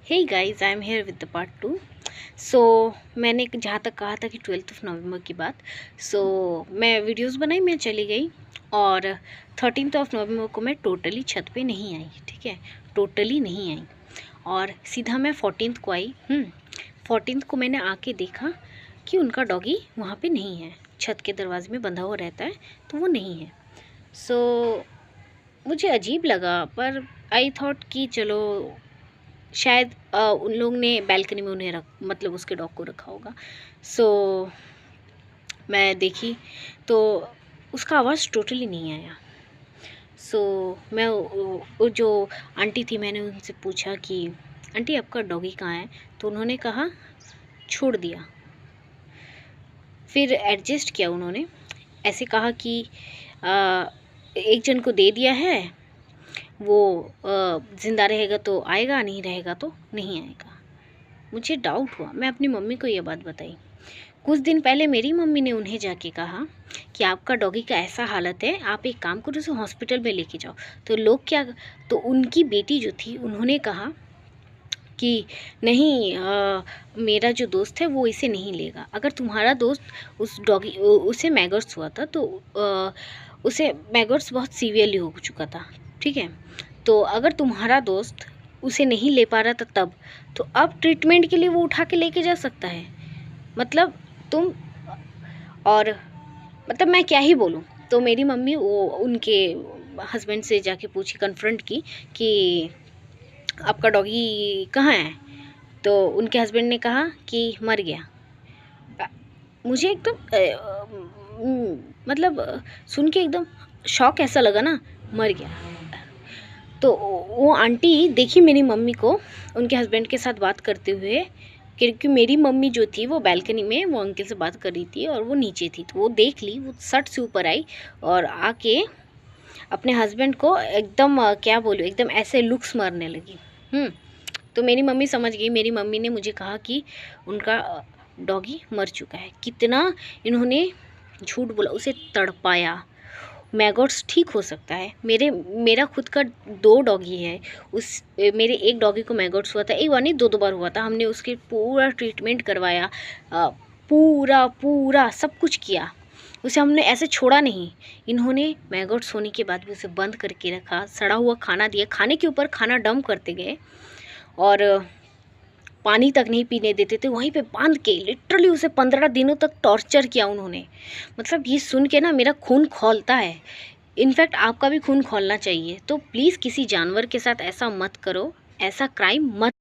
Hey guys, I am here with the part 2। So मैंने जहाँ तक कहा था कि 12 नवंबर की बात। मैं वीडियोस बनाई, मैं चली गई और 13 नवंबर को मैं टोटली छत पे नहीं आई। ठीक है, टोटली नहीं आई और सीधा मैं 14 को आई। 14 को मैंने आके देखा कि उनका डॉगी वहाँ पे नहीं है, छत के दरवाजे में बंधा हुआ रहता है तो वो नहीं है। मुझे अजीब लगा, पर आई थॉट कि चलो शायद उन लोग ने बालकनी में उन्हें मतलब उसके डॉग को रखा होगा। मैं देखी तो उसका आवाज़ टोटली नहीं आया। मैं वो जो आंटी थी, मैंने उनसे पूछा कि आंटी आपका डॉगी कहाँ है, तो उन्होंने कहा छोड़ दिया। फिर एडजस्ट किया उन्होंने, ऐसे कहा कि एक जन को दे दिया है, वो ज़िंदा रहेगा तो आएगा, नहीं रहेगा तो नहीं आएगा। मुझे डाउट हुआ, मैं अपनी मम्मी को ये बात बताई। कुछ दिन पहले मेरी मम्मी ने उन्हें जाके कहा कि आपका डॉगी का ऐसा हालत है, आप एक काम करो, उसे हॉस्पिटल में लेके जाओ। तो लोग क्या, तो उनकी बेटी जो थी उन्होंने कहा कि नहीं, मेरा जो दोस्त है वो इसे नहीं लेगा। अगर तुम्हारा दोस्त उस डॉगी, उसे मैगर्स हुआ था तो उसे मैगर्स बहुत सीवियरली हो चुका था। ठीक है, तो अगर तुम्हारा दोस्त उसे नहीं ले पा रहा था तब, तो अब ट्रीटमेंट के लिए वो उठा के लेके जा सकता है। मतलब तुम, और मतलब मैं क्या ही बोलूँ। तो मेरी मम्मी वो उनके हस्बैंड से जाके पूछी, कन्फ्रंट की कि आपका डॉगी कहाँ है, तो उनके हस्बैंड ने कहा कि मर गया। मुझे एकदम मतलब सुन के एकदम शॉक ऐसा लगा ना, मर गया। तो वो आंटी देखी मेरी मम्मी को उनके हस्बैंड के साथ बात करते हुए, क्योंकि मेरी मम्मी जो थी वो बालकनी में वो अंकल से बात कर रही थी और वो नीचे थी, तो वो देख ली, वो सट से ऊपर आई और आके अपने हस्बैंड को एकदम क्या बोलूँ, एकदम ऐसे लुक्स मारने लगी। तो मेरी मम्मी समझ गई। मेरी मम्मी ने मुझे कहा कि उनका डॉगी मर चुका है। कितना इन्होंने झूठ बोला, उसे तड़पाया। मैगॉट्स ठीक हो सकता है, मेरा खुद का 2 डॉगी है, उस मेरे एक डॉगी को मैगॉट्स हुआ था, एक बार नहीं 2 बार हुआ था। हमने उसके पूरा ट्रीटमेंट करवाया, पूरा सब कुछ किया, उसे हमने ऐसे छोड़ा नहीं। इन्होंने मैगॉट्स होने के बाद भी उसे बंद करके रखा, सड़ा हुआ खाना दिया, खाने के ऊपर खाना डंप करते गए और पानी तक नहीं पीने देते थे, वहीं पे बांध के लिटरली उसे 15 दिनों तक टॉर्चर किया उन्होंने। मतलब ये सुन के ना मेरा खून खौलता है। इनफैक्ट आपका भी खून खौलना चाहिए। तो प्लीज़ किसी जानवर के साथ ऐसा मत करो, ऐसा क्राइम मत